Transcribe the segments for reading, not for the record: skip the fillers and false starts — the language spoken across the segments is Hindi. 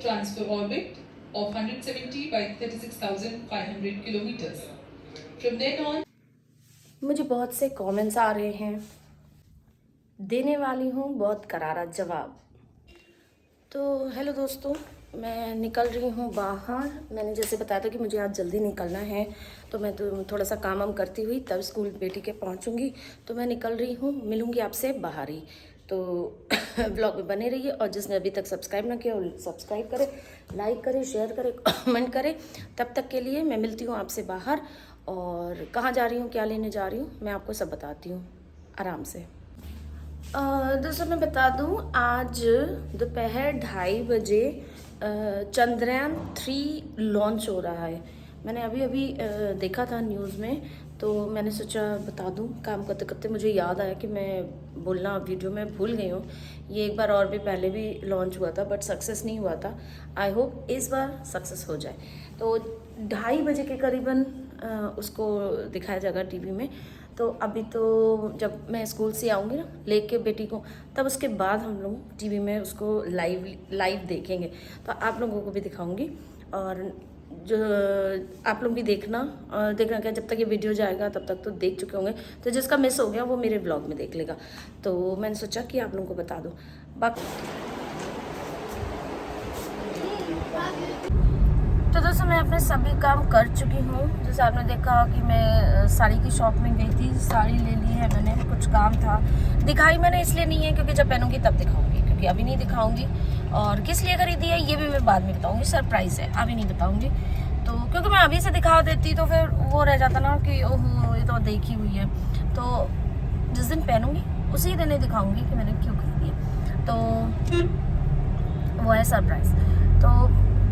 transfer orbit of 170 by 36,500 kilometers. From then on, मुझे बहुत से कमेंट्स आ रहे हैं, देने वाली हूँ बहुत करारा जवाब। तो हेलो दोस्तों, मैं निकल रही हूँ बाहर। मैंने जैसे बताया था कि मुझे आज जल्दी निकलना है, तो मैं तो थोड़ा सा काम वाम करती हुई तब स्कूल बेटी के पहुँचूँगी। तो मैं निकल रही हूँ, मिलूँगी आपसे बाहर ही। तो ब्लॉग में बने रहिए, और जिसने अभी तक सब्सक्राइब ना किया वो सब्सक्राइब करें, लाइक करें, शेयर करें, कमेंट करें। तब तक के लिए मैं मिलती हूँ आपसे बाहर, और कहाँ जा रही हूँ, क्या लेने जा रही हूँ, मैं आपको सब बताती हूँ आराम से। दोस्तों मैं बता दूं, आज दोपहर 2:30 बजे चंद्रयान 3 लॉन्च हो रहा है। मैंने अभी देखा था न्यूज़ में, तो मैंने सोचा बता दूं। काम करते करते मुझे याद आया कि मैं बोलना वीडियो में भूल गई हूँ। ये एक बार और भी पहले भी लॉन्च हुआ था, बट सक्सेस नहीं हुआ था। आई होप इस बार सक्सेस हो जाए। तो 2:30 बजे के करीबन उसको दिखाया जाएगा टीवी में। तो अभी तो जब मैं स्कूल से आऊँगी ना लेके बेटी को, तब उसके बाद हम लोग टीवी में उसको लाइव देखेंगे। तो आप लोगों को भी दिखाऊंगी, और जो आप लोग भी देखना क्या, जब तक ये वीडियो जाएगा तब तक तो देख चुके होंगे। तो जिसका मिस हो गया वो मेरे ब्लॉग में देख लेगा। तो मैंने सोचा कि आप लोगों को बता दूँ। बाकी तो दोस्तों मैं अपने सभी काम कर चुकी हूँ। जैसे आपने देखा कि मैं साड़ी की शॉप में गई थी, साड़ी ले ली है मैंने। कुछ काम था, दिखाई मैंने इसलिए नहीं है क्योंकि जब पहनूंगी तब दिखाऊंगी, क्योंकि अभी नहीं दिखाऊंगी। और किस लिए खरीदी है ये भी मैं बाद में बताऊंगी, सरप्राइज़ है, अभी नहीं बताऊंगी। तो क्योंकि मैं अभी से दिखा देती तो फिर वो रह जाता ना कि ओहो ये तो देखी हुई है। तो जिस दिन पहनूंगी उसी दिन ही दिखाऊंगी कि मैंने क्यों खरीदी है। तो वो है सरप्राइज़, तो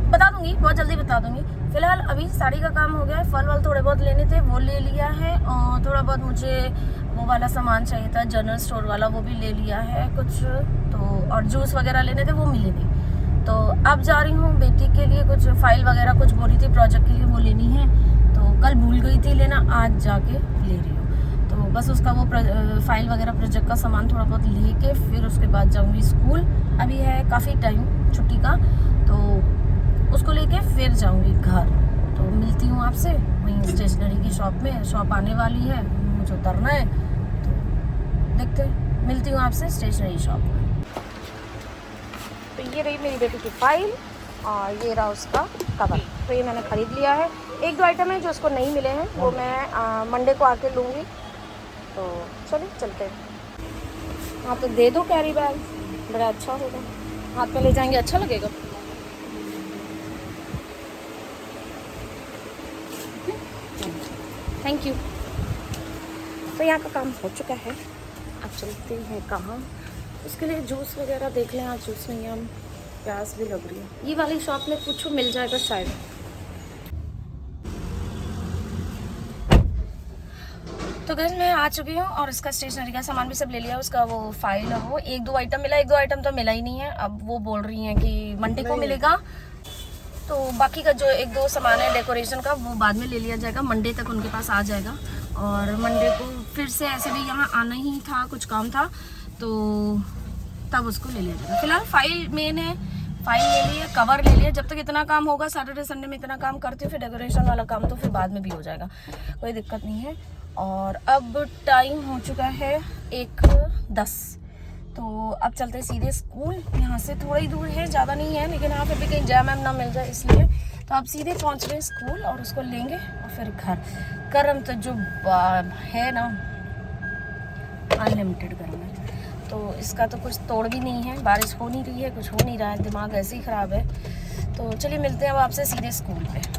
बता दूंगी, बहुत जल्दी बता दूंगी। फिलहाल अभी साड़ी का काम हो गया है। फल वल थोड़े बहुत लेने थे, वो ले लिया है। और थोड़ा बहुत मुझे वो वाला सामान चाहिए था, जनरल स्टोर वाला, वो भी ले लिया है कुछ। तो और जूस वगैरह लेने थे, वो मिले नहीं। तो अब जा रही हूँ बेटी के लिए कुछ फाइल वगैरह कुछ बोली थी प्रोजेक्ट के लिए, वो लेनी है। तो कल भूल गई थी लेना, आज जाके ले रही हूँ। तो बस उसका वो फाइल वगैरह प्रोजेक्ट का सामान थोड़ा बहुत लेके फिर उसके बाद जाऊँगी स्कूल। अभी है काफ़ी टाइम छुट्टी का, तो उसको लेके फिर जाऊंगी घर। तो मिलती हूँ आपसे वहीं स्टेशनरी की शॉप में। शॉप आने वाली है, मुझे उतरना है, तो देखते हैं। मिलती हूँ आपसे स्टेशनरी शॉप में। तो ये रही मेरी बेटी की फाइल, और ये रहा उसका कवर। तो ये मैंने ख़रीद लिया है। 1-2 आइटम है जो उसको नहीं मिले हैं, वो मैं मंडे को आके लूँगी। तो चलिए चलते हैं। हाँ तो दे दो कैरी बैग, बड़ा अच्छा होगा, हाथ में ले जाएंगे, अच्छा लगेगा। Thank you. तो यहाँ का काम हो चुका है, अब चलते हैं कहाँ, उसके लिए जूस वगैरह देख लें। आज जूस नहीं है, हम प्यास भी लग रही है। ये वाली शॉप में पूछो, मिल जाएगा शायद। तो गाइस मैं आ चुकी हूँ, और इसका स्टेशनरी का सामान भी सब ले लिया। उसका वो फाइल है, वो 1-2 आइटम मिला, 1-2 आइटम तो मिला ही नहीं है। अब वो बोल रही हैं कि मंडे को मिलेगा। तो बाकी का जो 1-2 सामान है डेकोरेशन का, वो बाद में ले लिया जाएगा, मंडे तक उनके पास आ जाएगा। और मंडे को फिर से ऐसे भी यहाँ आना ही था, कुछ काम था, तो तब उसको ले लिया जाएगा। फिलहाल फाइल मेन है, फाइल ले लिया, कवर ले लिया। जब तक इतना काम होगा, सैटरडे संडे में इतना काम करती हूँ, फिर डेकोरेशन वाला काम तो फिर बाद में भी हो जाएगा, कोई दिक्कत नहीं है। और अब टाइम हो चुका है 1:10। तो अब चलते सीधे स्कूल। यहाँ से थोड़ा ही दूर है, ज़्यादा नहीं है, लेकिन यहाँ पे भी कहीं जैम वैम ना मिल जाए इसलिए। तो अब सीधे पहुँच गए स्कूल, और उसको लेंगे और फिर घर। गर्म तो जो है ना, अनलिमिटेड गर्म है। तो इसका तो कुछ तोड़ भी नहीं है। बारिश हो नहीं रही है, कुछ हो नहीं रहा है, दिमाग ऐसे ही ख़राब है। तो चलिए मिलते हैं अब आपसे सीधे स्कूल पे।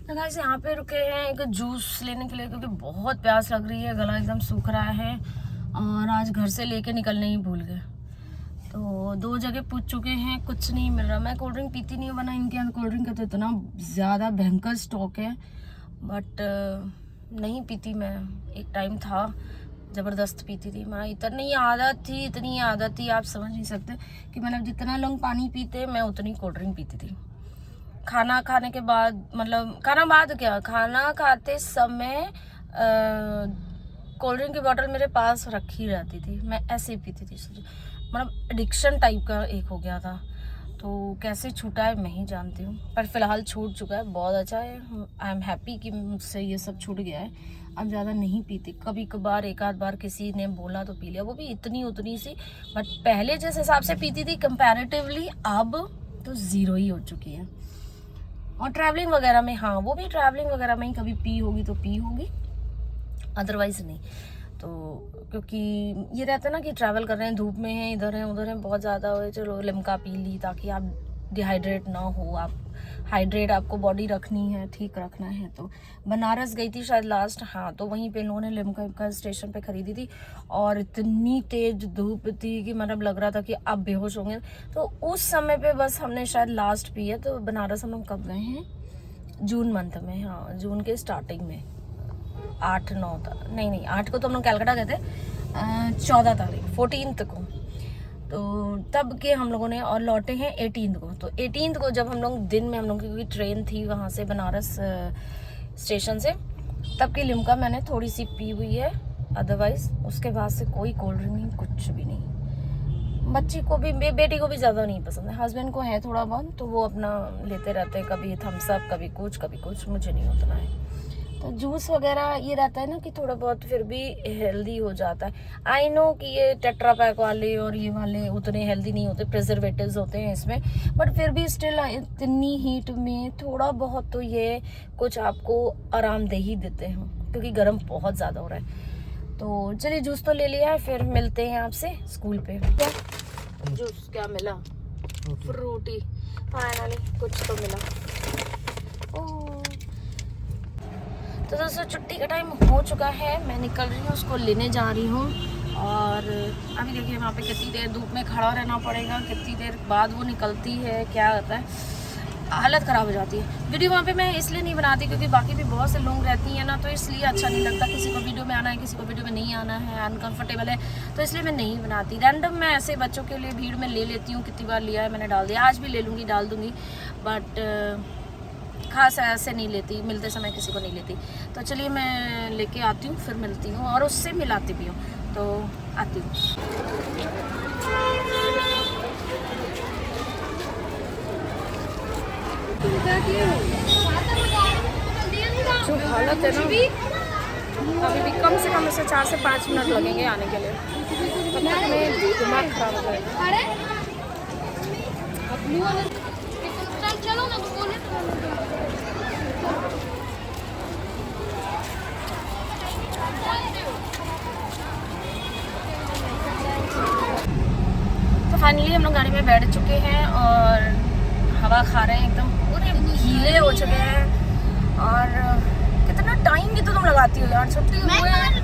तो गाइस यहाँ पे रुके हैं एक जूस लेने के लिए, क्योंकि बहुत प्यास लग रही है, गला एकदम सूख रहा है। और आज घर से लेके निकलने ही भूल गए। तो 2 जगह पूछ चुके हैं, कुछ नहीं मिल रहा। मैं कोल्ड ड्रिंक पीती नहीं हूँ, बना इनके यहाँ कोल्ड ड्रिंक का तो इतना ज़्यादा भयंकर स्टॉक है। बट नहीं पीती मैं, एक टाइम था ज़बरदस्त पीती थी मैं, इतनी आदत थी आप समझ नहीं सकते कि मतलब जितना लोग पानी पीते मैं उतनी कोल्ड ड्रिंक पीती थी। खाना खाने के बाद, मतलब खाना खाते समय कोल्ड ड्रिंक की बोतल मेरे पास रखी रहती थी, मैं ऐसे ही पीती थी। मतलब एडिक्शन टाइप का एक हो गया था। तो कैसे छूटा है मैं ही जानती हूँ, पर फिलहाल छूट चुका है, बहुत अच्छा है। आई एम हैप्पी कि मुझसे ये सब छूट गया है। अब ज़्यादा नहीं पीती, कभी कभार एक आध बार किसी ने बोला तो पी लिया, वो भी इतनी उतनी सी। बट पहले जिस हिसाब से पीती थी कंपैरेटिवली अब तो ज़ीरो ही हो चुकी है। और ट्रैवलिंग वगैरह में, हाँ वो भी ट्रैवलिंग वगैरह में ही कभी पी होगी तो पी होगी, अदरवाइज नहीं। तो क्योंकि ये रहता है ना कि ट्रैवल कर रहे हैं, धूप में हैं, इधर हैं उधर हैं, बहुत ज़्यादा हो, चलो लिम्का पी ली ताकि आप डिहाइड्रेट ना हो। आप हाइड्रेट, आपको बॉडी रखनी है, ठीक रखना है। तो बनारस गई थी शायद लास्ट, हाँ, तो वहीं पे लोगों ने लिम्का स्टेशन पे खरीदी थी और इतनी तेज धूप थी कि मतलब लग रहा था कि आप बेहोश होंगे। तो उस समय पे बस हमने शायद लास्ट पी है। तो बनारस हम लोग कब गए हैं? जून मंथ में, हाँ जून के स्टार्टिंग में, 8-9 नहीं 8 को तो हम लोग कैलकाटा गए थे, 14 तारीख 14th को, तो तब के हम लोगों ने, और लौटे हैं 18th को। तो 18th को जब हम लोग दिन में, हम लोग की ट्रेन थी वहाँ से बनारस स्टेशन से, तब की लिम्का मैंने थोड़ी सी पी हुई है, अदरवाइज उसके बाद से कोई कोल्ड ड्रिंक नहीं, कुछ भी नहीं। बच्ची को भी, बेटी को भी ज़्यादा नहीं पसंद है, हस्बैंड को है थोड़ा बहुत, तो वो अपना लेते रहते हैं, कभी थम्स अप कभी कुछ, मुझे नहीं उतना है। तो जूस वगैरह ये रहता है ना कि थोड़ा बहुत फिर भी हेल्दी हो जाता है। आई नो कि ये टेट्रा पैक वाले और ये वाले उतने हेल्दी नहीं होते, प्रिजर्वेटिव्स होते हैं इसमें, बट फिर भी स्टिल इतनी हीट में थोड़ा बहुत तो ये कुछ आपको आरामदेही देते हैं, क्योंकि गर्म बहुत ज़्यादा हो रहा है। तो चलिए जूस तो ले लिया है, फिर मिलते हैं आपसे स्कूल पे। क्या जूस क्या मिला? फ्रूटी, फाइनली कुछ तो मिला। तो दोस्तों छुट्टी का टाइम हो चुका है, मैं निकल रही हूँ, उसको लेने जा रही हूँ। और अभी देखिए वहाँ पे कितनी देर धूप में खड़ा रहना पड़ेगा, कितनी देर बाद वो निकलती है, क्या होता है, हालत ख़राब हो जाती है। वीडियो वहाँ पे मैं इसलिए नहीं बनाती क्योंकि बाकी भी बहुत से लोग रहती हैं ना, तो इसलिए अच्छा नहीं लगता। किसी को वीडियो में आना है, किसी को वीडियो में नहीं आना है, अनकंफर्टेबल है, तो इसलिए मैं नहीं बनाती। रैंडम मैं ऐसे बच्चों के लिए भीड़ में ले लेती हूँ, कितनी बार लिया है मैंने, डाल दिया, आज भी ले लूँगी, डाल दूँगी, बट खास ऐसे नहीं लेती, मिलते समय किसी को नहीं लेती। तो चलिए मैं लेके आती हूँ, फिर मिलती हूँ और उससे मिलाती भी हूँ, तो आती हूँ। जो हालत है ना, अभी भी कम से कम इसे 4 से 5 मिनट लगेंगे आने के लिए, तब तक में दिमाग खराब हो जाएगा। चलो ना, तो बोले तो फाइनली हम लोग गाड़ी में बैठ चुके हैं और हवा खा रहे हैं, एकदम पूरे गीले हो चुके हैं। और कितना टाइम भी तो तुम लगाती हो यार, छुट्टी हुए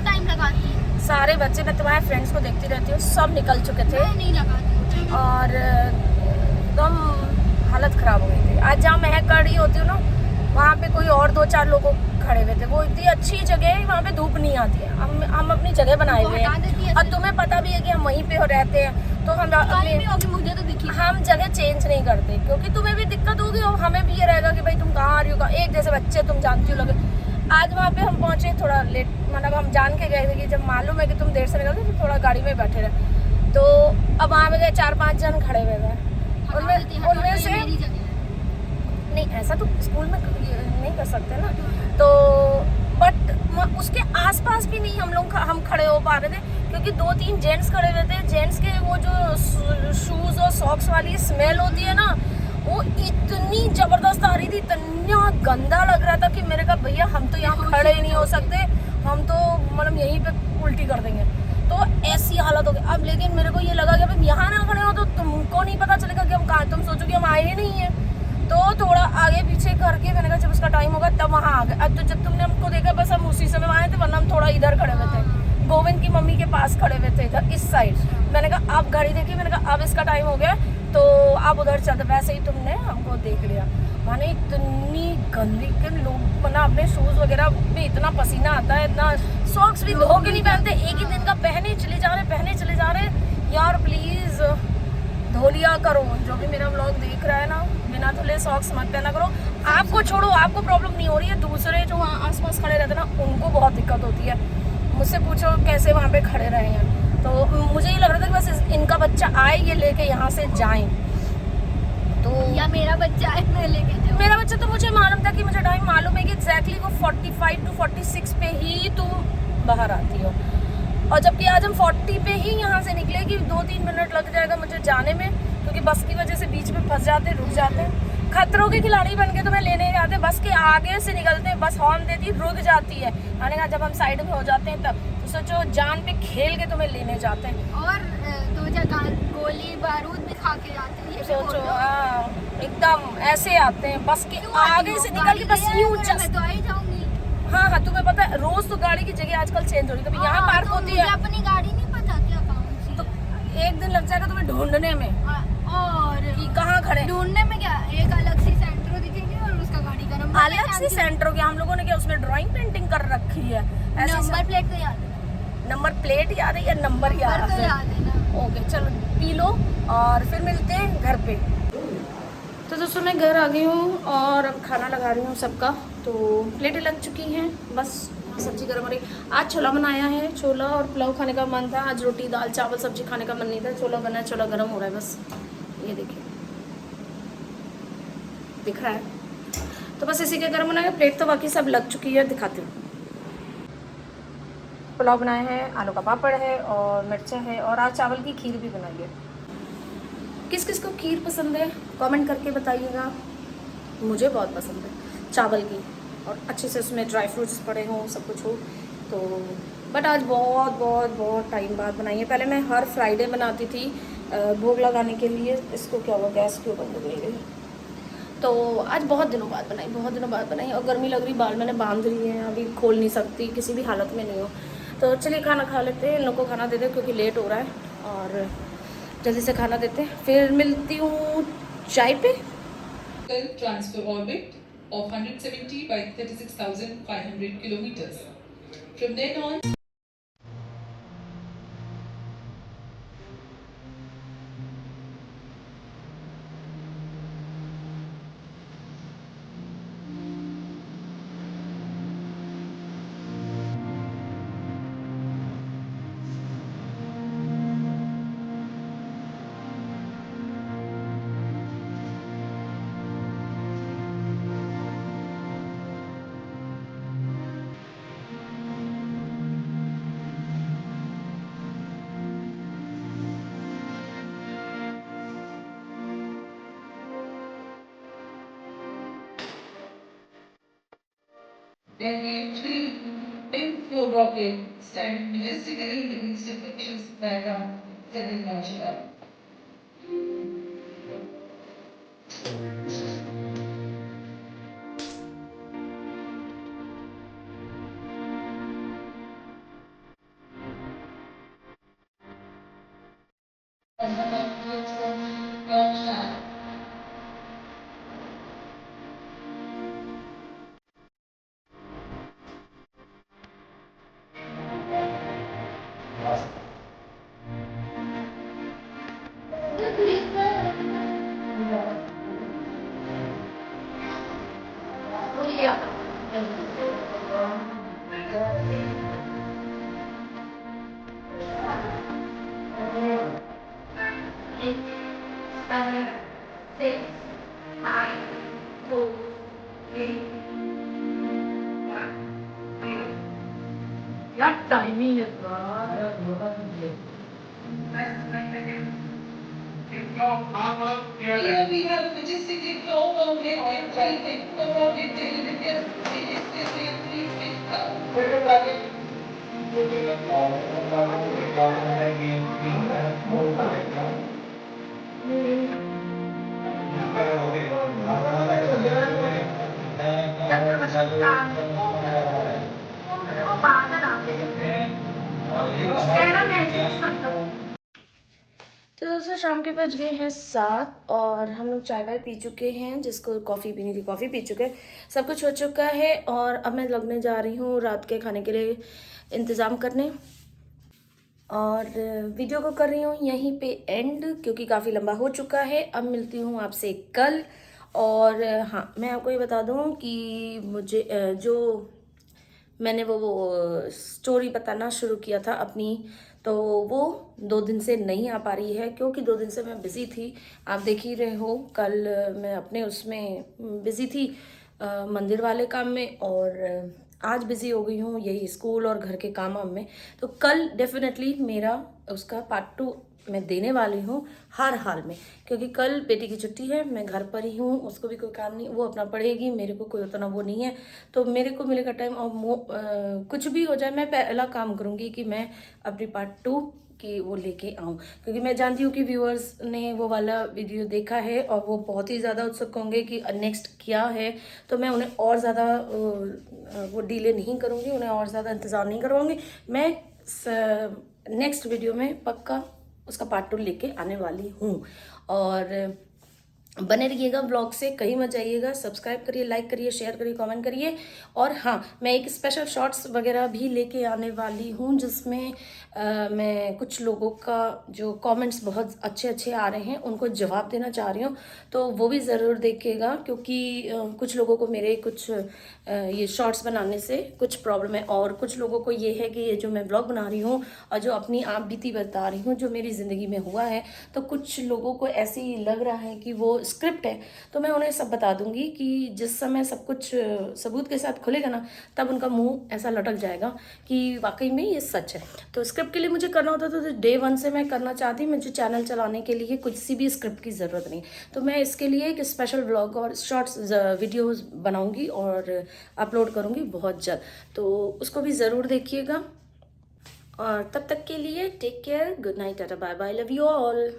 टाइम लगाती है। सारे बच्चे, मैं तुम्हारे फ्रेंड्स को देखती रहती हूँ, सब निकल चुके थे, नहीं लगाती और एकदम हालत ख़राब हो गई थी। आज जहाँ महक कर रही होती हूँ ना, वहाँ पे कोई और 2-4 लोग खड़े हुए थे। वो इतनी अच्छी जगह है, वहाँ पे धूप नहीं आती है। हम अपनी जगह बनाए हुए हैं, और तुम्हें पता भी है कि हम वहीं पे रहते हैं, तो मुझे तो दिखी, हम जगह चेंज नहीं करते, क्योंकि तुम्हें भी दिक्कत होगी और हमें भी ये रहेगा कि भाई तुम कहाँ आ रही हो, एक जैसे बच्चे तुम जानती हो लगे। आज वहाँ पे हम पहुँचे थोड़ा लेट, मतलब हम जान के गए थे कि जब मालूम है कि तुम देर से निकलते तो थोड़ा गाड़ी में बैठे रहे। तो अब वहाँ पे गए, 4-5 जन खड़े हुए थे, उनमें से नहीं, ऐसा तो स्कूल में नहीं कर सकते ना, तो बट उसके आसपास भी नहीं हम खड़े हो पा रहे थे, क्योंकि 2-3 जेंट्स खड़े हुए थे। जेंट्स के वो जो शूज़ और सॉक्स वाली स्मेल होती है ना, वो इतनी ज़बरदस्त आ रही थी, इतना गंदा लग रहा था कि मेरे कहा भैया हम तो यहाँ खड़े ही नहीं हो सकते, हम तो मतलब यहीं पे उल्टी कर देंगे। तो ऐसी हालत हो गई। अब लेकिन मेरे को ये लगा कि अब यहाँ ना खड़े हो तो तुमको नहीं पता चलेगा कि हम कहाँ, तुम सोचो कि हम आए ही नहीं हैं। तो थोड़ा आगे पीछे करके मैंने कहा जब उसका टाइम होगा तब वहाँ आ गए। अब तो जब तुमने हमको देखा बस हम उसी समय आए थे, वरना हम थोड़ा इधर खड़े हुए थे, गोविंद की मम्मी के पास खड़े हुए थे इधर इस साइड। मैंने कहा आप गाड़ी देखी, मैंने कहा अब इसका टाइम हो गया तो आप उधर चलते, वैसे ही तुमने हमको देख लिया। माने इतनी गंदी के लोग, मतलब अपने शूज वगैरह में इतना पसीना आता है, इतना सॉक्स भी धो के नहीं पहनते, एक ही दिन का पहने चले जा रहे। यार प्लीज धो लिया करो। जो भी मेरा व्लॉग देख रहा है ना, बिना धुले सॉक्स मत पहना करो। आपको छोड़ो, आपको प्रॉब्लम नहीं हो रही है, दूसरे जो वहाँ आस पास खड़े रहते हैं ना, उनको बहुत दिक्कत होती है। मुझसे पूछो कैसे वहाँ पे खड़े रहे हैं। तो मुझे ये लग रहा था कि बस इनका बच्चा आए, ये लेके यहाँ से जाएं, तो या मेरा बच्चा है मैं लेके जाऊँ। मेरा बच्चा तो मुझे मालूम था कि मुझे टाइम मालूम है कि एग्जैक्टली वो 45 to 46 पे ही तुम बाहर आती हो, और जबकि आज हम 40 पे ही यहाँ से निकले कि 2-3 मिनट लग जाएगा मुझे जाने में, क्योंकि बस की वजह से बीच में फंस जाते, रुक जाते। खतरों के खिलाड़ी बन के तुम्हें लेने जाते, बस के आगे से निकलते हैं, बस हॉर्न देती रुक जाती है। मैंने कहा जब हम साइड में हो जाते हैं तब तो सोचो जान पे खेल के तुम्हें लेने जाते हैं, और 2 जगह गोली बारूद भी खा के आते हैं। ये भी सोचो। बोलो। हाँ एकदम ऐसे आते हैं, बस के आगे से निकल के बस यूं मैं तो आ ही जाऊंगी। हाँ, तुम्हें पता है रोज तो गाड़ी की जगह आजकल चेंज हो रही है, कभी यहाँ पार्क तो होती है, मुझे अपनी गाड़ी नहीं पता क्या कौन सी तो एक दिन लग जाएगा तुम्हें ढूंढने में और कि कहाँ खड़े। ढूंढने में क्या, एक अलग सी सेंटर दिखेगी और उसका गाड़ी का नंबर अलग से सेंटर हो गया, हम लोगों ने क्या उसमें ड्राइंग पेंटिंग कर रखी है, ऐसे नंबर प्लेट तो याद है, नंबर प्लेट याद है या नंबर याद तो है? याद है ना। ओके चलो पी लो और फिर मिलते हैं घर पे। तो दोस्तों मैं घर आ गई हूँ और अब खाना लगा रही हूँ सबका। तो प्लेटें लग चुकी हैं, बस सब्जी गर्म हो रही। आज छोला बनाया है, छोला और पुलाव खाने का मन था, आज रोटी दाल चावल सब्जी खाने का मन नहीं था, छोला बना है, छोला गर्म हो रहा है बस, ये देखिए दिख रहा है। तो बस इसी के गर्म बनाया, प्लेट तो बाकी सब लग चुकी है, दिखाती हूँ। पुलाव बनाया है, आलू का पापड़ है और मिर्चा है, और आज चावल की खीर भी बनाई है। किस किस को खीर पसंद है कमेंट करके बताइएगा, मुझे बहुत पसंद है चावल की, और अच्छे से उसमें ड्राई फ्रूट्स पड़े हों, सब कुछ हो तो। बट आज बहुत बहुत बहुत टाइम बाद बनाई है। पहले मैं हर फ्राइडे बनाती थी भोग लगाने के लिए। इसको क्या हुआ, गैस क्यों बंद हो गई है? तो आज बहुत दिनों बाद बनाई, और गर्मी लग रही, बाल मैंने बांध रही है, अभी खोल नहीं सकती, किसी भी हालत में नहीं हो। तो चलिए खाना खा लेते हैं, इन लोग को खाना देते हैं क्योंकि लेट हो रहा है, और जल्दी से खाना देते हैं, फिर मिलती हूँ चाय पे। Transfer orbit of 170 by 36,500 kilometers. From then on, then we actually info rocket start investigating the institutions that are selling natural. What timing is Here we have majestic flow of it and everything. From it till it is तो से शाम के बज गए हैं 7 और हम लोग चाय वाय पी चुके हैं। जिसको कॉफ़ी पीनी थी कॉफ़ी पी चुके, सब कुछ हो चुका है। और अब मैं लगने जा रही हूँ रात के खाने के लिए इंतज़ाम करने, और वीडियो को कर रही हूँ यहीं पे एंड, क्योंकि काफ़ी लंबा हो चुका है। अब मिलती हूँ आपसे कल। और हाँ, मैं आपको ये बता दूँ कि मुझे जो मैंने वो स्टोरी बताना शुरू किया था अपनी, तो वो 2 दिन से नहीं आ पा रही है, क्योंकि 2 दिन से मैं बिज़ी थी। आप देख ही रहे हो, कल मैं अपने उसमें बिज़ी थी मंदिर वाले काम में, और आज बिज़ी हो गई हूँ यही स्कूल और घर के काम वाम में। तो कल डेफिनेटली मेरा उसका पार्ट 2 मैं देने वाली हूँ हर हाल में, क्योंकि कल बेटी की छुट्टी है, मैं घर पर ही हूँ, उसको भी कोई काम नहीं, वो अपना पढ़ेगी, मेरे को कोई उतना वो नहीं है। तो मेरे को मिलेगा टाइम, और कुछ भी हो जाए मैं पहला काम करूँगी कि मैं अपनी पार्ट 2 कि वो लेके आऊँ, क्योंकि मैं जानती हूँ कि व्यूअर्स ने वो वाला वीडियो देखा है और वो बहुत ही ज़्यादा उत्सुक होंगे कि नेक्स्ट क्या है। तो मैं उन्हें और ज़्यादा वो डिले नहीं करूँगी, उन्हें और ज़्यादा इंतज़ार नहीं करवाऊँगी। मैं नेक्स्ट वीडियो में पक्का उसका पार्ट 2 लेके आने वाली हूँ। और बने रहिएगा ब्लॉग से, कहीं मत जाइएगा। सब्सक्राइब करिए, लाइक करिए, शेयर करिए, कमेंट करिए। और हाँ, मैं एक स्पेशल शॉर्ट्स वगैरह भी लेके आने वाली हूँ, जिसमें मैं कुछ लोगों का जो कमेंट्स बहुत अच्छे अच्छे आ रहे हैं उनको जवाब देना चाह रही हूँ। तो वो भी ज़रूर देखिएगा, क्योंकि कुछ लोगों को मेरे कुछ ये शॉर्ट्स बनाने से कुछ प्रॉब्लम है, और कुछ लोगों को ये है कि ये जो मैं ब्लॉग बना रही हूँ और जो अपनी आप बीती बता रही हूँ जो मेरी ज़िंदगी में हुआ है, तो कुछ लोगों को ऐसे ही लग रहा है कि वो स्क्रिप्ट है। तो मैं उन्हें सब बता दूंगी कि जिस समय सब कुछ सबूत के साथ खुलेगा ना, तब उनका मुंह ऐसा लटक जाएगा कि वाकई में ये सच है। तो स्क्रिप्ट के लिए मुझे करना होता तो डे 1 से मैं करना चाहती, मुझे चैनल चलाने के लिए कुछ सी भी स्क्रिप्ट की ज़रूरत नहीं। तो मैं इसके लिए एक स्पेशल व्लॉग और शॉर्ट्स वीडियोज़ बनाऊँगी और अपलोड करूँगी बहुत जल्द, तो उसको भी ज़रूर देखिएगा। और तब तक के लिए take care, good night, tata, bye bye, love you all.